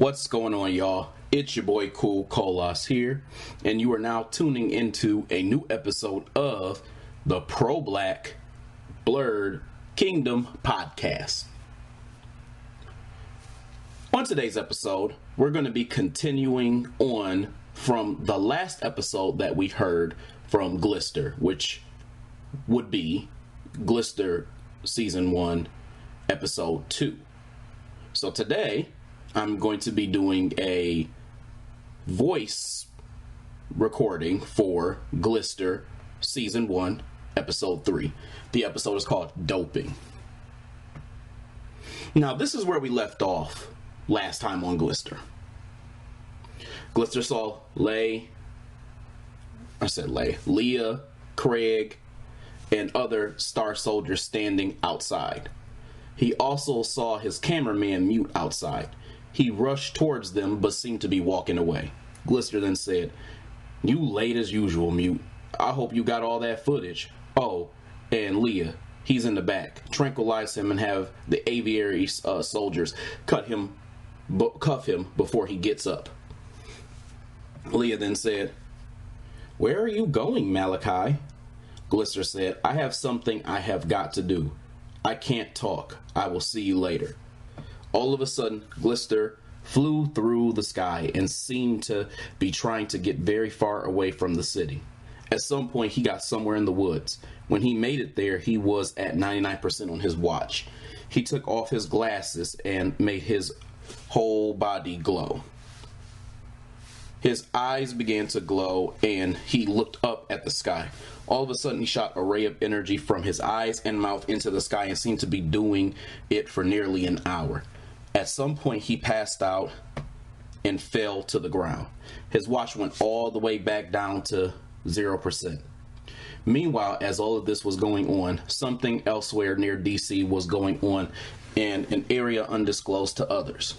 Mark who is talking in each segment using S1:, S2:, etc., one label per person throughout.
S1: What's going on, y'all? It's your boy Cool Colas here, and you are now tuning into a new episode of the Pro Black Blurred Kingdom podcast. On today's episode, we're going to be continuing on from the last episode that we heard from Glister, which would be Glister Season 1, Episode 2. So today, I'm going to be doing a voice recording for Glister Season 1, Episode 3. The episode is called Doping. Now, this is where we left off last time on Glister. Glister saw Leah, Craig, and other Star Soldiers standing outside. He also saw his cameraman Mute outside. He rushed towards them, but seemed to be walking away. Glister then said, "You late as usual, Mute. I hope you got all that footage. Oh, and Leah, he's in the back. Tranquilize him and have the aviary soldiers cuff him before he gets up." Leah then said, "Where are you going, Malachi?" Glister said, "I have something I have got to do. I can't talk. I will see you later." All of a sudden, Glister flew through the sky and seemed to be trying to get very far away from the city. At some point, he got somewhere in the woods. When he made it there, he was at 99% on his watch. He took off his glasses and made his whole body glow. His eyes began to glow, and he looked up at the sky. All of a sudden, he shot a ray of energy from his eyes and mouth into the sky and seemed to be doing it for nearly an hour. At some point, he passed out and fell to the ground. His watch went all the way back down to 0%. Meanwhile, as all of this was going on, something elsewhere near DC was going on in an area undisclosed to others.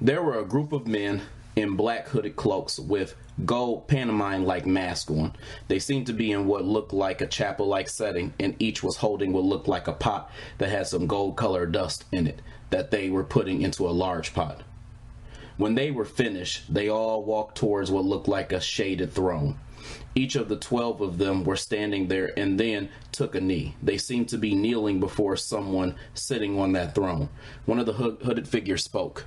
S1: There were a group of men in black hooded cloaks with gold pantomime-like masks on. They seemed to be in what looked like a chapel-like setting, and each was holding what looked like a pot that had some gold-colored dust in it that they were putting into a large pot. When they were finished, they all walked towards what looked like a shaded throne. Each of the 12 of them were standing there and then took a knee. They seemed to be kneeling before someone sitting on that throne. One of the hooded figures spoke.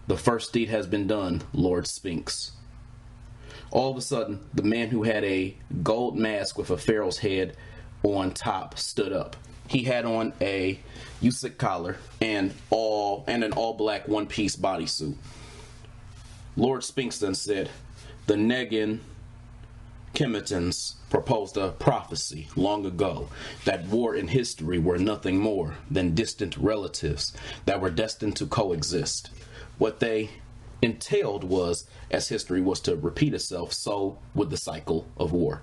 S1: "The first deed has been done, Lord Sphinx." All of a sudden, the man who had a gold mask with a pharaoh's head on top stood up. He had on a Usik collar and an all-black one-piece bodysuit. Lord Sphinx then said, "The Negan Kemetans proposed a prophecy long ago that war and history were nothing more than distant relatives that were destined to coexist. What they entailed was, as history was to repeat itself, so would the cycle of war.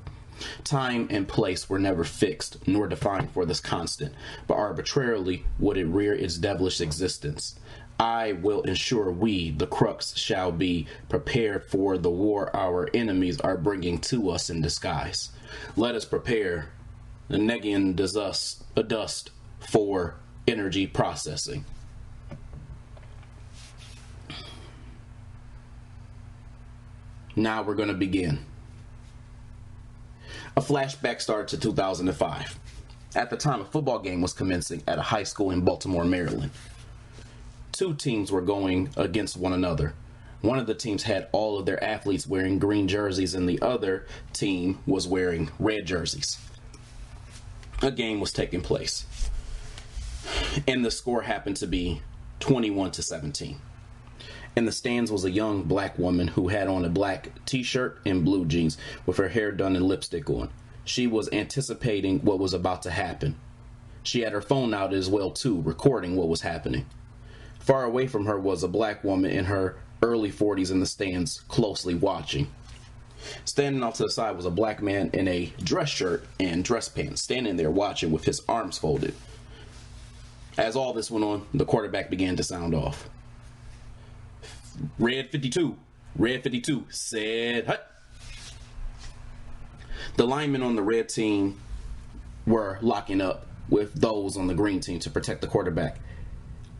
S1: Time and place were never fixed nor defined for this constant, but arbitrarily would it rear its devilish existence. I will ensure we, the crux, shall be prepared for the war our enemies are bringing to us in disguise. Let us prepare the Negian dust for energy processing." Now we're going to begin. A flashback started to 2005. At the time, a football game was commencing at a high school in Baltimore, Maryland. Two teams were going against one another. One of the teams had all of their athletes wearing green jerseys, and the other team was wearing red jerseys. A game was taking place, and the score happened to be 21-17. In the stands was a young black woman who had on a black t-shirt and blue jeans with her hair done and lipstick on. She was anticipating what was about to happen. She had her phone out as well too, recording what was happening. Far away from her was a black woman in her early 40s in the stands, closely watching. Standing off to the side was a black man in a dress shirt and dress pants, standing there watching with his arms folded. As all this went on, the quarterback began to sound off. Red 52 said, "Hut." The linemen on the red team were locking up with those on the green team to protect the quarterback.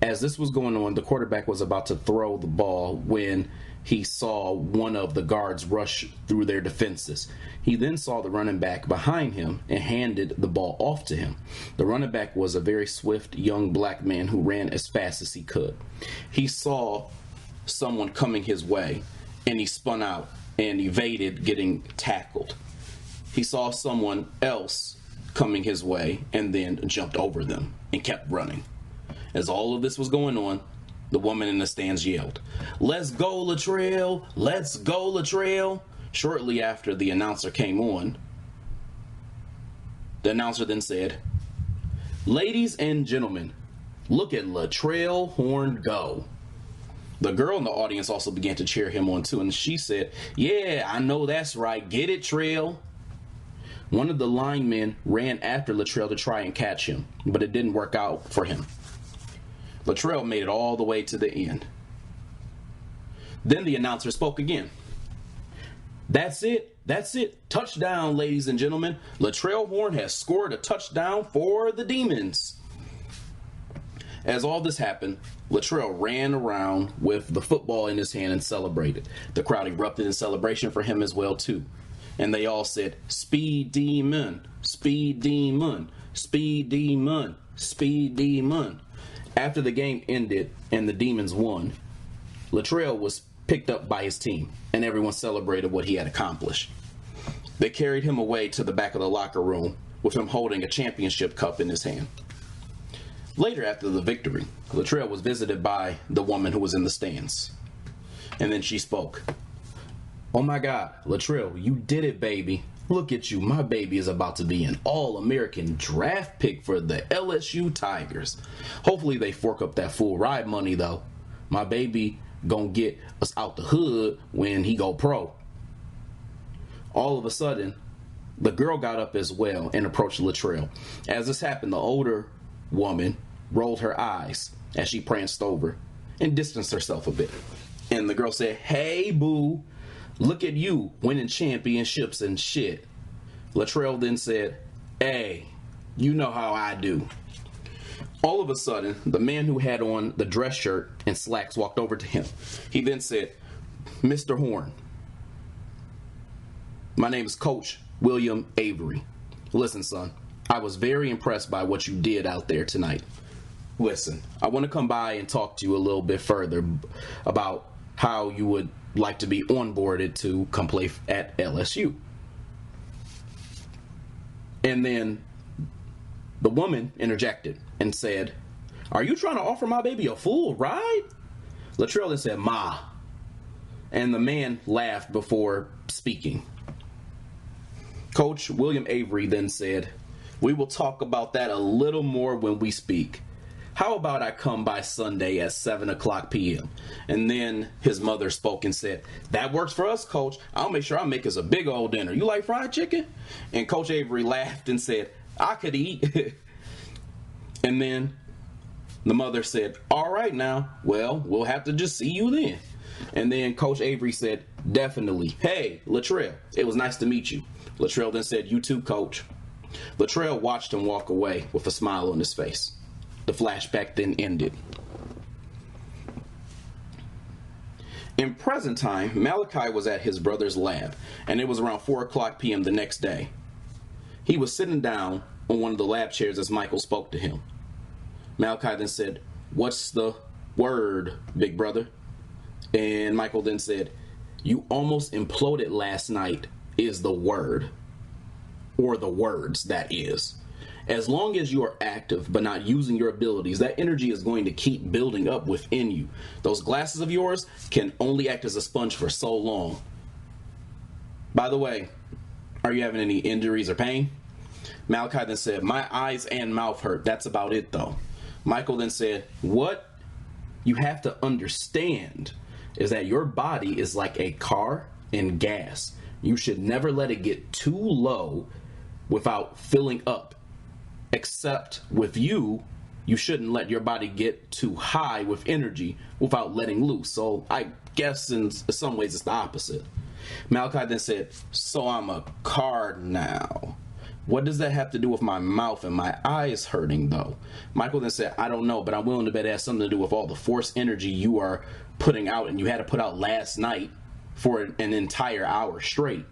S1: As this was going on, the quarterback was about to throw the ball when he saw one of the guards rush through their defenses. He then saw the running back behind him and handed the ball off to him. The running back was a very swift young black man who ran as fast as he could. He saw someone coming his way, and he spun out and evaded getting tackled. He saw someone else coming his way and then jumped over them and kept running. As all of this was going on, the woman in the stands yelled, "Let's go, Latrell! Let's go, Latrell!" Shortly after the announcer came on, the announcer then said, "Ladies and gentlemen, look at Latrell Horn go." The girl in the audience also began to cheer him on too, and she said, "Yeah, I know that's right. Get it, Trail." One of the linemen ran after Latrell to try and catch him, but it didn't work out for him. Latrell made it all the way to the end. Then the announcer spoke again. That's it. Touchdown, ladies and gentlemen. Latrell Horn has scored a touchdown for the Demons." As all this happened, Latrell ran around with the football in his hand and celebrated. The crowd erupted in celebration for him as well, too. And they all said, "Speedemon, Speedemon, Speedemon, Speedemon." After the game ended and the Demons won, Latrell was picked up by his team, and everyone celebrated what he had accomplished. They carried him away to the back of the locker room with him holding a championship cup in his hand. Later, after the victory, Latrell was visited by the woman who was in the stands. And then she spoke. "Oh my God, Latrell, you did it, baby. Look at you. My baby is about to be an All-American draft pick for the LSU Tigers. Hopefully they fork up that full ride money, though. My baby gonna get us out the hood when he go pro." All of a sudden, the girl got up as well and approached Latrell. As this happened, the older woman rolled her eyes as she pranced over and distanced herself a bit. And the girl said, "Hey, boo. Look at you winning championships and shit." Latrell then said, "Hey, you know how I do." All of a sudden, the man who had on the dress shirt and slacks walked over to him. He then said, "Mr. Horn, my name is Coach William Avery. Listen, son, I was very impressed by what you did out there tonight. Listen, I want to come by and talk to you a little bit further about how you would like to be onboarded to come play at LSU." And then the woman interjected and said, "Are you trying to offer my baby a full ride?" Latrell then said, "Ma." And the man laughed before speaking. Coach William Avery then said, "We will talk about that a little more when we speak. How about I come by Sunday at 7 o'clock p.m. And then his mother spoke and said, "That works for us, Coach. I'll make sure I make us a big old dinner. You like fried chicken?" And Coach Avery laughed and said, "I could eat." And then the mother said, "All right now, well, we'll have to just see you then." And then Coach Avery said, "Definitely. Hey, Latrell, it was nice to meet you." Latrell then said, "You too, Coach." Latrell watched him walk away with a smile on his face. The flashback then ended. In present time, Malachi was at his brother's lab, and it was around 4 o'clock p.m. the next day. He was sitting down on one of the lab chairs as Michael spoke to him. Malachi then said, "What's the word, big brother?" And Michael then said, "You almost imploded last night is the word." Or the words, that is. As long as you are active but not using your abilities, that energy is going to keep building up within you. Those glasses of yours can only act as a sponge for so long. By the way, are you having any injuries or pain? Malachi then said, "My eyes and mouth hurt. That's about it, though." Michael then said, "What you have to understand is that your body is like a car and gas. You should never let it get too low without filling up. Except with you, you shouldn't let your body get too high with energy without letting loose. So I guess in some ways it's the opposite." Malachi then said, "So I'm a car now." What does that have to do with my mouth and my eyes hurting, though? Michael then said, I don't know, but I'm willing to bet it has something to do with all the force energy you are putting out and you had to put out last night for an entire hour straight.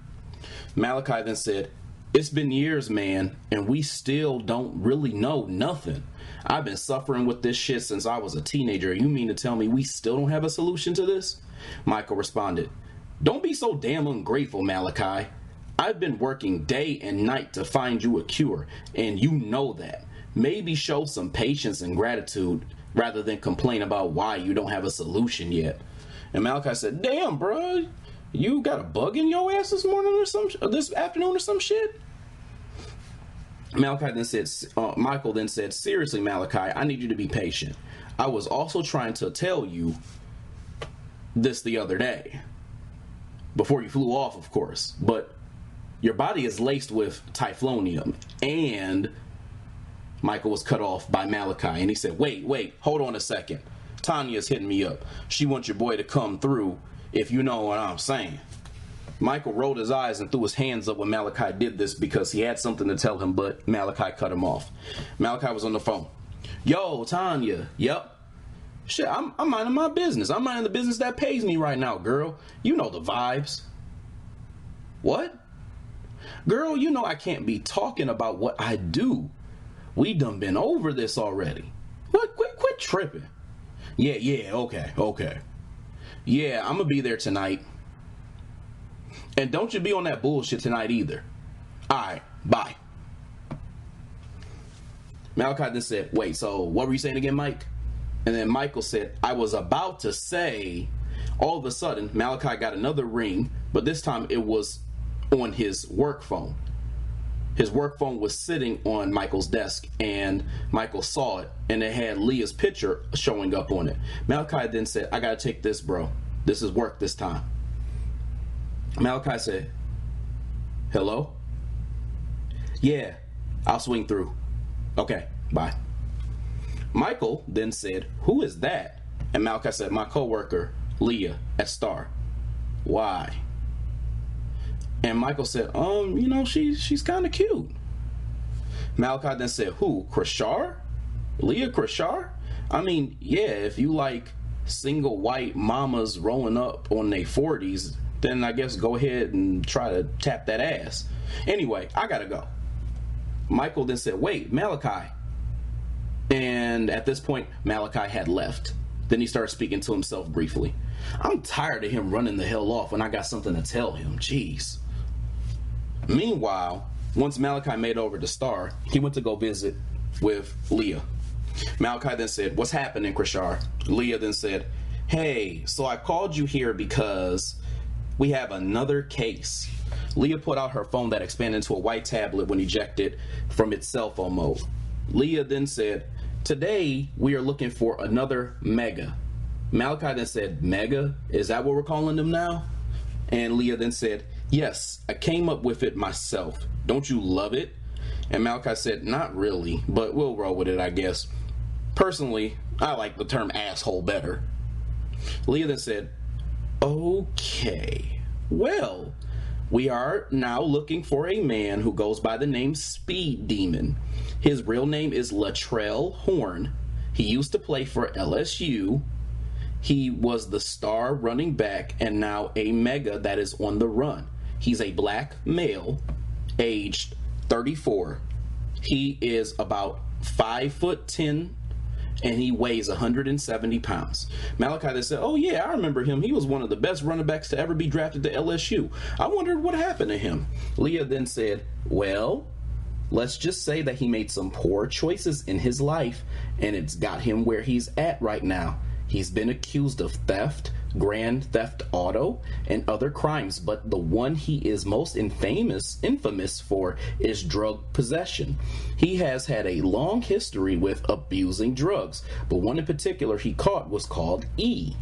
S1: Malachi then said, it's been years, man, and we still don't really know nothing. I've been suffering with this shit since I was a teenager. You mean to tell me we still don't have a solution to this? Michael responded, don't be so damn ungrateful, Malachi. I've been working day and night to find you a cure, and you know that. Maybe show some patience and gratitude rather than complain about why you don't have a solution yet. And Malachi said, damn, bro, you got a bug in your ass this morning or this afternoon or some shit? Michael then said, seriously, Malachi, I need you to be patient. I was also trying to tell you this the other day, before you flew off, of course, but your body is laced with typhloneum. And Michael was cut off by Malachi, and he said, wait, hold on a second. Tanya's hitting me up. She wants your boy to come through, if you know what I'm saying. Michael rolled his eyes and threw his hands up when Malachi did this because he had something to tell him, but Malachi cut him off. Malachi was on the phone. Yo, Tanya. Yep. Shit, I'm minding my business. I'm minding the business that pays me right now, girl. You know the vibes. What? Girl, you know I can't be talking about what I do. We done been over this already. What? Quit tripping. Yeah, okay. Yeah, I'm gonna be there tonight. And don't you be on that bullshit tonight either. Alright, bye. Malachi then said, wait, so what were you saying again, Mike? And then Michael said, I was about to say, all of a sudden, Malachi got another ring, but this time it was on his work phone. His work phone was sitting on Michael's desk, and Michael saw it, and it had Leah's picture showing up on it. Malachi then said, I gotta take this, bro. This is work this time. Malachi said, hello? Yeah, I'll swing through. Okay, bye. Michael then said, who is that? And Malachi said, my coworker, Leah, at Star. Why? And Michael said, she's kind of cute. Malachi then said, who, Krishar? Leah Krishar? I mean, yeah, if you like single white mamas rolling up on their 40s, then I guess go ahead and try to tap that ass. Anyway, I gotta go. Michael then said, wait, Malachi. And at this point, Malachi had left. Then he started speaking to himself briefly. I'm tired of him running the hell off when I got something to tell him. Jeez. Meanwhile, once Malachi made over to Star, he went to go visit with Leah. Malachi then said, what's happening, Krishar? Leah then said, hey, so I called you here because we have another case. Leah put out her phone that expanded into a white tablet when ejected from its cell phone mode. Leah then said, today we are looking for another mega. Malachi then said, mega? Is that what we're calling them now? And Leah then said, yes, I came up with it myself. Don't you love it? And Malachi said, not really, but we'll roll with it, I guess. Personally, I like the term asshole better. Leah then said, okay, well, we are now looking for a man who goes by the name Speedemon. His real name is Latrell Horn. He used to play for LSU. He was the star running back and now a mega that is on the run. He's a black male, aged 34. He is about 5'10", and he weighs 170 pounds. Malachi then said, oh yeah, I remember him. He was one of the best running backs to ever be drafted to LSU. I wondered what happened to him. Leah then said, well, let's just say that he made some poor choices in his life, and it's got him where he's at right now. He's been accused of theft, grand theft auto, and other crimes, but the one he is most infamous for is drug possession. He has had a long history with abusing drugs, but one in particular he caught was called E.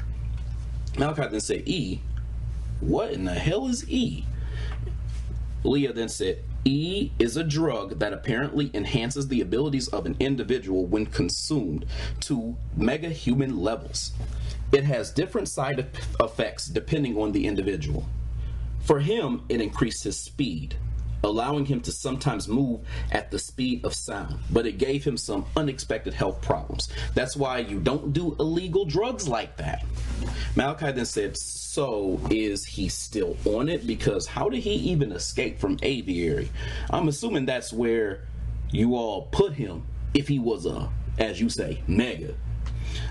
S1: Malachi then said, E? What in the hell is E? Leah then said, E is a drug that apparently enhances the abilities of an individual when consumed to mega human levels. It has different side effects depending on the individual. For him, it increased his speed, allowing him to sometimes move at the speed of sound, but it gave him some unexpected health problems. That's why you don't do illegal drugs like that. Malachi then said, so is he still on it? Because how did he even escape from aviary? I'm assuming that's where you all put him if he was a, as you say, mega.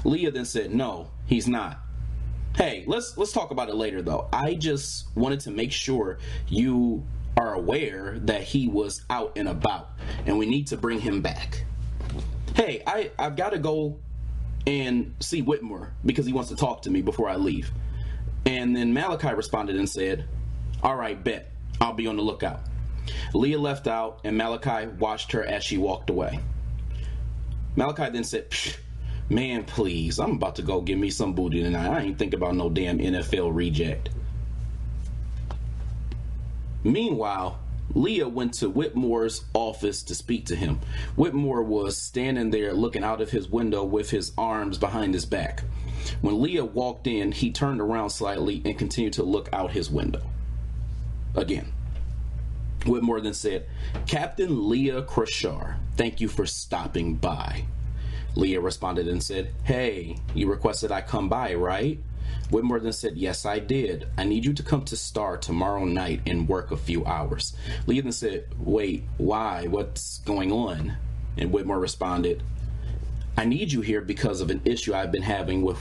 S1: Leah then said, no, he's not. Hey, let's talk about it later though. I just wanted to make sure you are aware that he was out and about and we need to bring him back. Hey, I've got to go and see Whitmore because he wants to talk to me before I leave. And then Malachi responded and said, all right, bet. I'll be on the lookout. Leah left out and Malachi watched her as she walked away. Malachi then said, man, please, I'm about to go get me some booty tonight. I ain't thinking about no damn NFL reject. Meanwhile, Leah went to Whitmore's office to speak to him. Whitmore was standing there looking out of his window with his arms behind his back. When Leah walked in, he turned around slightly and continued to look out his window. Again. Whitmore then said, Captain Leah Crashar, thank you for stopping by. Leah responded and said, hey, you requested I come by, right? Whitmore then said, yes, I did. I need you to come to Star tomorrow night and work a few hours. Leah then said, wait, why? What's going on? And Whitmore responded, I need you here because of an issue I've been having with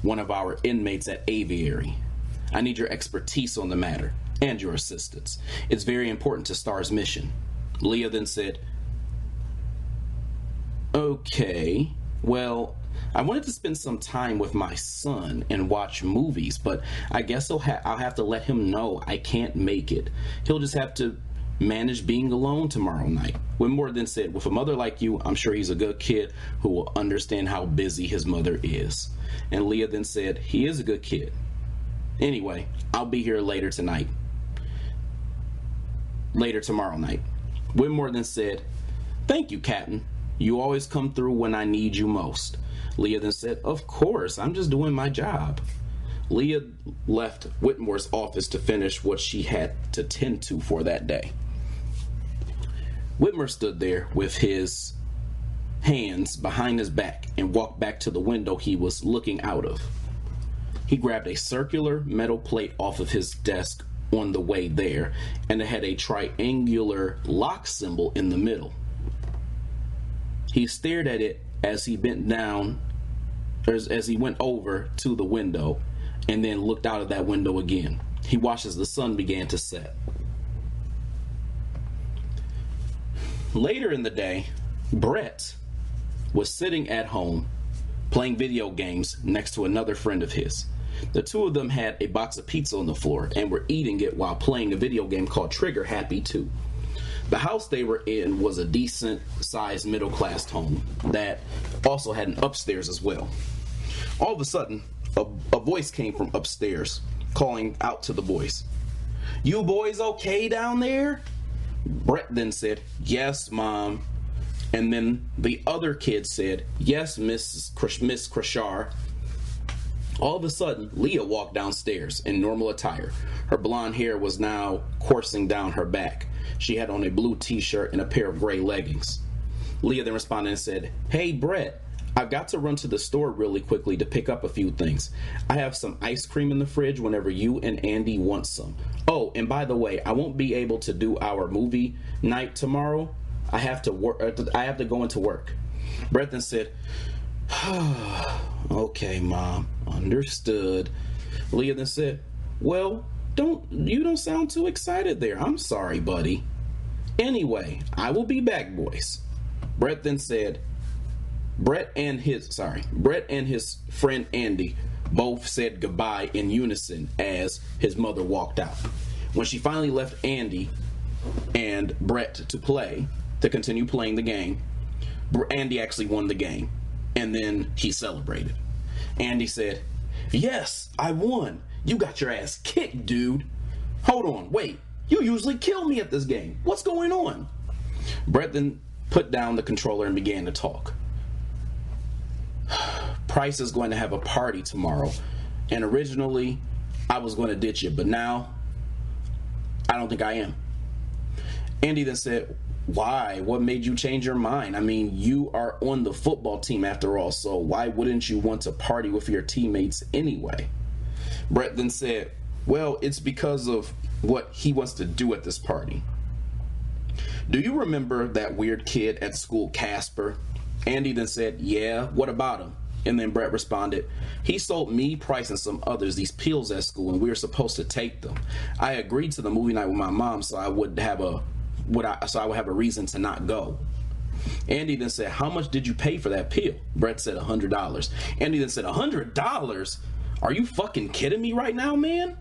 S1: one of our inmates at Aviary. I need your expertise on the matter and your assistance. It's very important to Star's mission. Leah then said, okay, well, I wanted to spend some time with my son and watch movies, but I guess I'll have to let him know I can't make it. He'll just have to manage being alone tomorrow night. Whitmore then said, with a mother like you, I'm sure he's a good kid who will understand how busy his mother is. And Leah then said, he is a good kid. Anyway, I'll be here later tomorrow night. Whitmore then said, thank you, Captain. You always come through when I need you most. Leah then said, of course, I'm just doing my job. Leah left Whitmore's office to finish what she had to tend to for that day. Whitmore stood there with his hands behind his back and walked back to the window he was looking out of. He grabbed a circular metal plate off of his desk on the way there, and it had a triangular lock symbol in the middle. He stared at it as he bent down, or as he went over to the window, and then looked out of that window again. He watched as the sun began to set. Later in the day, Brett was sitting at home playing video games next to another friend of his. The two of them had a box of pizza on the floor and were eating it while playing a video game called Trigger Happy 2. The house they were in was a decent-sized middle-class home that also had an upstairs as well. All of a sudden, a voice came from upstairs, calling out to the boys. You boys okay down there? Brett then said, yes, Mom. And then the other kid said, yes, Miss Crashar. All of a sudden, Leah walked downstairs in normal attire. Her blonde hair was now coursing down her back. She had on a blue t-shirt and a pair of gray leggings. Leah then responded and said, hey, Brett, I've got to run to the store really quickly to pick up a few things. I have some ice cream in the fridge whenever you and Andy want some. Oh, and by the way, I won't be able to do our movie night tomorrow. I have to go into work. Brett then said, okay, Mom, understood. Leah then said, well, you don't sound too excited there. I'm sorry, buddy. Anyway, I will be back, boys. Brett then said, Brett and his friend Andy both said goodbye in unison as his mother walked out. When she finally left Andy and Brett to continue playing the game, Andy actually won the game, and then he celebrated. Andy said, yes, I won. You got your ass kicked, dude. Hold on, wait. You usually kill me at this game. What's going on? Brett then put down the controller and began to talk. Price is going to have a party tomorrow, and originally I was going to ditch it, but now I don't think I am. Andy then said, why? What made you change your mind? I mean, you are on the football team after all, so why wouldn't you want to party with your teammates anyway? Brett then said, well, it's because of what he wants to do at this party. Do you remember that weird kid at school, Casper? Andy then said, yeah, what about him? And then Brett responded, he sold me, Price, and some others these pills at school, and we were supposed to take them. I agreed to the movie night with my mom, so I would have a reason to not go. Andy then said, how much did you pay for that pill? Brett said $100. Andy then said, $100? Are you fucking kidding me right now, man?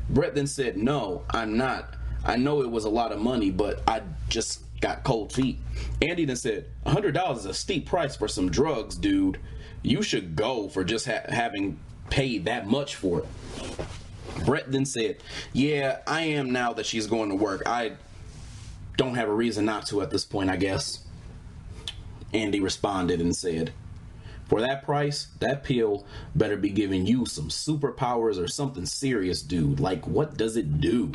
S1: Brett then said, no, I'm not. I know it was a lot of money, but I just got cold feet. Andy then said, $100 is a steep price for some drugs, dude. You should go for just having paid that much for it. Brett then said, yeah, I am now that she's going to work. I don't have a reason not to at this point, I guess. Andy responded and said, for that price, that pill better be giving you some superpowers or something serious, dude. Like, what does it do?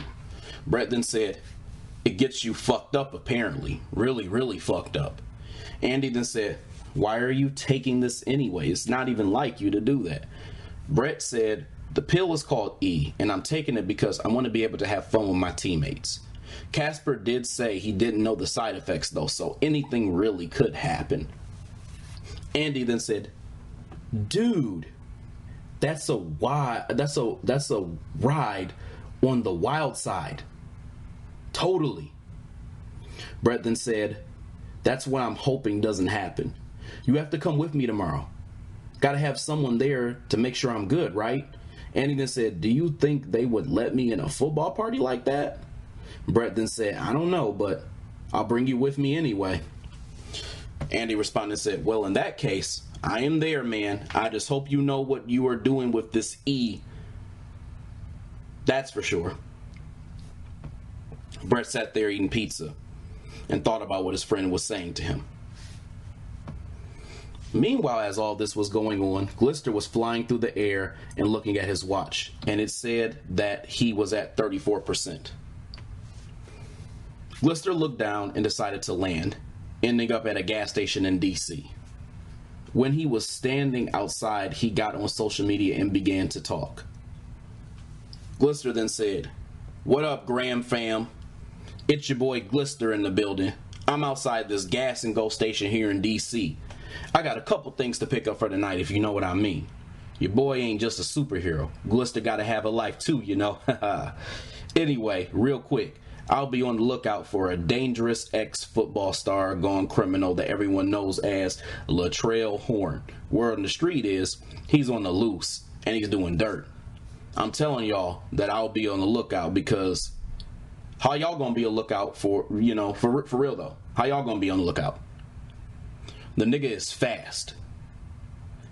S1: Brett then said, it gets you fucked up, apparently. Really, really fucked up. Andy then said, why are you taking this anyway? It's not even like you to do that. Brett said, the pill is called E, and I'm taking it because I want to be able to have fun with my teammates. Casper did say he didn't know the side effects though, so anything really could happen. Andy then said, dude, that's a ride on the wild side. Totally. Brett then said, that's what I'm hoping doesn't happen. You have to come with me tomorrow. Gotta have someone there to make sure I'm good, right? Andy then said, do you think they would let me in a football party like that? Brett then said, I don't know, but I'll bring you with me anyway. Andy responded and said, well, in that case, I am there, man. I just hope you know what you are doing with this E. That's for sure. Brett sat there eating pizza and thought about what his friend was saying to him. Meanwhile, as all this was going on, Glister was flying through the air and looking at his watch, and it said that he was at 34%. Glister looked down and decided to land, ending up at a gas station in DC. When he was standing outside, he got on social media and began to talk. Glister then said, what up, Graham fam? It's your boy Glister in the building. I'm outside this gas and go station here in DC. I got a couple things to pick up for tonight, if you know what I mean. Your boy ain't just a superhero. Glister gotta have a life too, you know. Anyway, real quick, I'll be on the lookout for a dangerous ex-football star gone criminal that everyone knows as Latrell Horn. Word on the street is he's on the loose and he's doing dirt. I'm telling y'all that I'll be on the lookout, because how y'all gonna be on the lookout for, you know, for real though? How y'all gonna be on the lookout? The nigga is fast.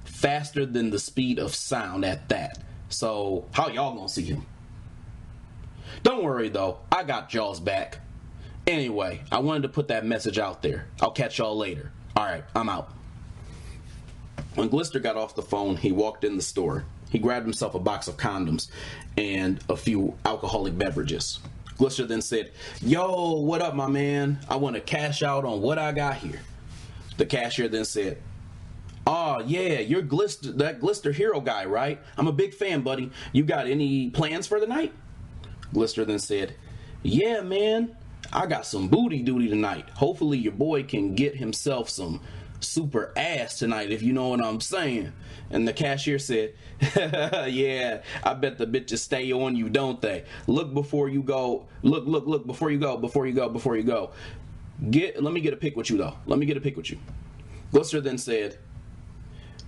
S1: Faster than the speed of sound at that. So how y'all gonna see him? Don't worry though, I got y'all's back. Anyway, I wanted to put that message out there. I'll catch y'all later. Alright, I'm out. When Glister got off the phone, he walked in the store. He grabbed himself a box of condoms and a few alcoholic beverages. Glister then said, yo, what up, my man? I want to cash out on what I got here. The cashier then said, oh, yeah, you're Glister, that Glister hero guy, right? I'm a big fan, buddy. You got any plans for the night? Glister then said, yeah, man, I got some booty duty tonight. Hopefully your boy can get himself some super ass tonight, if you know what I'm saying. And the cashier said, yeah, I bet the bitches stay on you, don't they? Look before you go. Look before you go. Let me get a pic with you though. Glister then said,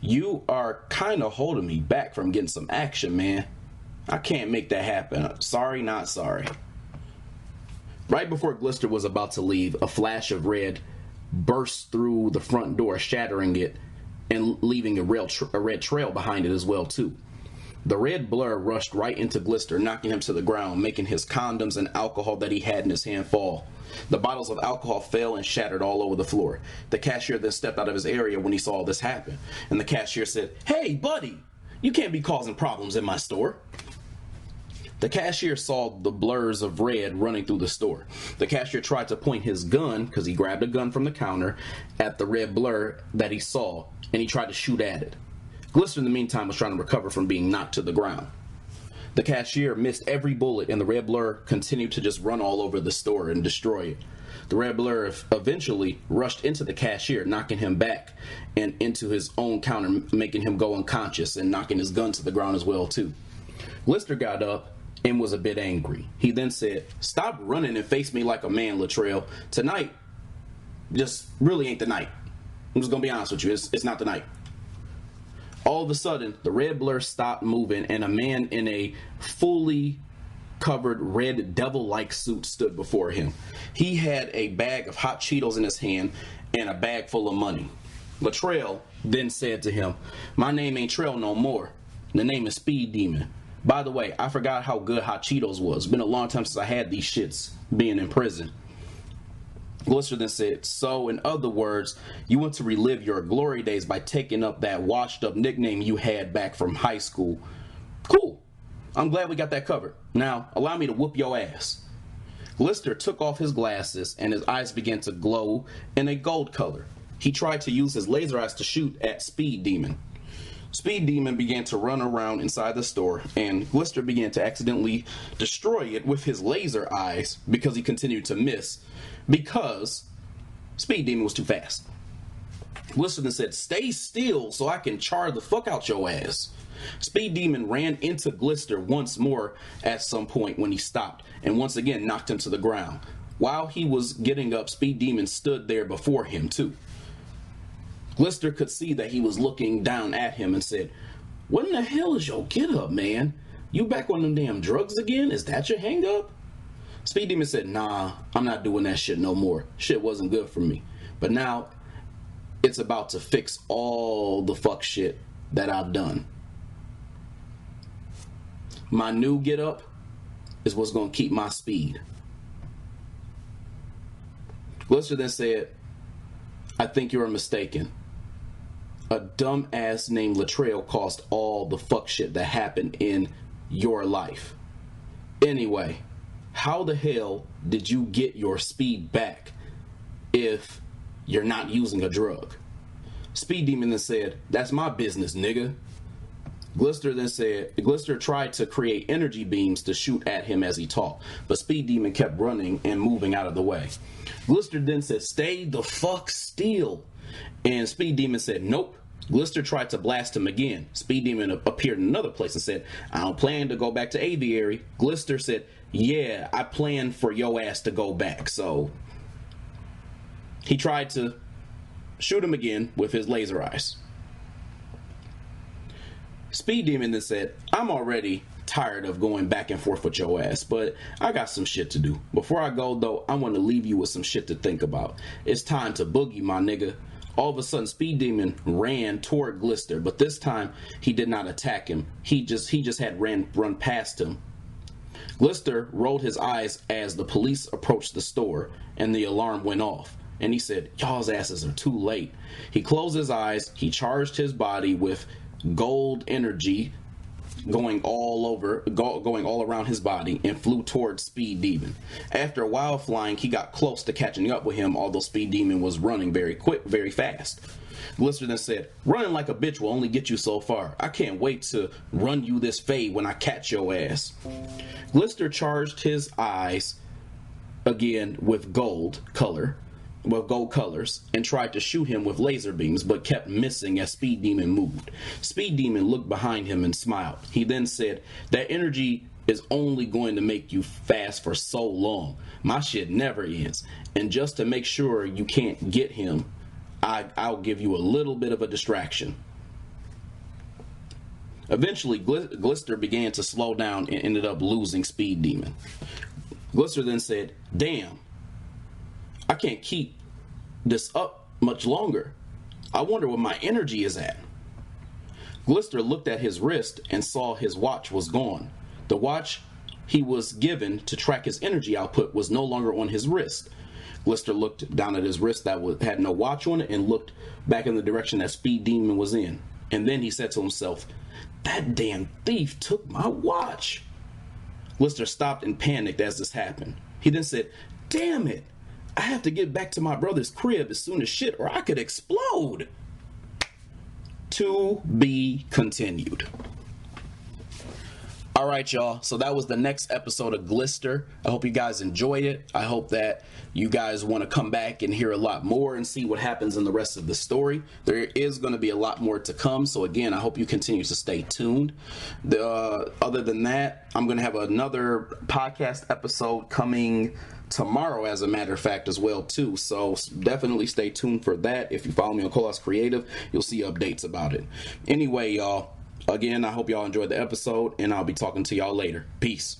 S1: you are kind of holding me back from getting some action, man. I can't make that happen. Sorry, not sorry. Right before Glister was about to leave, a flash of red burst through the front door, shattering it and leaving a red trail behind it as well too. The red blur rushed right into Glister, knocking him to the ground, making his condoms and alcohol that he had in his hand fall. The bottles of alcohol fell and shattered all over the floor. The cashier then stepped out of his area when he saw all this happen, and the cashier said, hey buddy, you can't be causing problems in my store. The cashier saw the blurs of red running through the store. The cashier tried to point his gun, because he grabbed a gun from the counter, at the red blur that he saw, and he tried to shoot at it. Glister, in the meantime, was trying to recover from being knocked to the ground. The cashier missed every bullet, and the red blur continued to just run all over the store and destroy it. The red blur eventually rushed into the cashier, knocking him back and into his own counter, making him go unconscious and knocking his gun to the ground as well, too. Glister got up and was a bit angry. He then said, "Stop running and face me like a man, Latrell. Tonight just really ain't the night. I'm just gonna be honest with you, it's not the night." All of a sudden, the red blur stopped moving, and a man in a fully covered red devil-like suit stood before him. He had a bag of hot Cheetos in his hand and a bag full of money. Latrell then said to him, "My name ain't Trail no more. The name is Speedemon. By the way, I forgot how good hot Cheetos was. Been a long time since I had these shits being in prison." Glister then said, "So, in other words, you want to relive your glory days by taking up that washed up nickname you had back from high school. Cool. I'm glad we got that covered. Now, allow me to whoop your ass." Glister took off his glasses and his eyes began to glow in a gold color. He tried to use his laser eyes to shoot at Speedemon. Speedemon began to run around inside the store, and Glister began to accidentally destroy it with his laser eyes because he continued to miss, because Speedemon was too fast. Glister then said, "Stay still so I can char the fuck out your ass." Speedemon ran into Glister once more at some point when he stopped, and once again knocked him to the ground. While he was getting up, Speedemon stood there before him too. Glister could see that he was looking down at him and said, "What in the hell is your get up, man? You back on them damn drugs again? Is that your hang up?" Speedemon said, "Nah, I'm not doing that shit no more. Shit wasn't good for me. But now it's about to fix all the fuck shit that I've done. My new get up is what's going to keep my speed." Glister then said, "I think you're mistaken. A dumb ass named Latrell caused all the fuck shit that happened in your life. Anyway, how the hell did you get your speed back if you're not using a drug?" Speedemon then said, "That's my business, nigga." Glister tried to create energy beams to shoot at him as he talked, but Speedemon kept running and moving out of the way. Glister then said, "Stay the fuck still." And Speedemon said, "Nope." Glister tried to blast him again. Speedemon appeared in another place and said, "I don't plan to go back to Aviary." Glister said, "Yeah, I plan for your ass to go back." So he tried to shoot him again with his laser eyes. Speedemon then said, "I'm already tired of going back and forth with your ass, but I got some shit to do. Before I go, though, I want to leave you with some shit to think about. It's time to boogie, my nigga." All of a sudden, Speedemon ran toward Glister, but this time he did not attack him. He just had run past him. Glister rolled his eyes as the police approached the store, and the alarm went off. And he said, "Y'all's asses are too late." He closed his eyes. He charged his body with gold energy going all around his body and flew towards Speedemon. After a while flying, he got close to catching up with him, although Speedemon was running very quick, very fast. Glister then said, "Running like a bitch will only get you so far. I can't wait to run you this fade when I catch your ass." Glister charged his eyes again with gold colors and tried to shoot him with laser beams, but kept missing as Speedemon moved. Speedemon looked behind him and smiled. He then said, "That energy is only going to make you fast for so long. My shit never ends. And just to make sure you can't get him, I'll give you a little bit of a distraction." Eventually, Glister began to slow down and ended up losing Speedemon. Glister then said, "Damn, I can't keep this up much longer. I wonder what my energy is at." Glister looked at his wrist and saw his watch was gone. The watch he was given to track his energy output was no longer on his wrist. Glister looked down at his wrist that had no watch on it and looked back in the direction that Speedemon was in. And then he said to himself, "That damn thief took my watch." Glister stopped and panicked as this happened. He then said, "Damn it! I have to get back to my brother's crib as soon as shit or I could explode." To be continued. All right, y'all. So that was the next episode of Glister. I hope you guys enjoyed it. I hope that you guys want to come back and hear a lot more and see what happens in the rest of the story. There is going to be a lot more to come. So again, I hope you continue to stay tuned. Other than that, I'm going to have another podcast episode coming tomorrow, as a matter of fact, as well too. So definitely stay tuned for that. If you follow me on Colas Creative, you'll see updates about it. Anyway, y'all, again, I hope y'all enjoyed the episode, and I'll be talking to y'all later. Peace.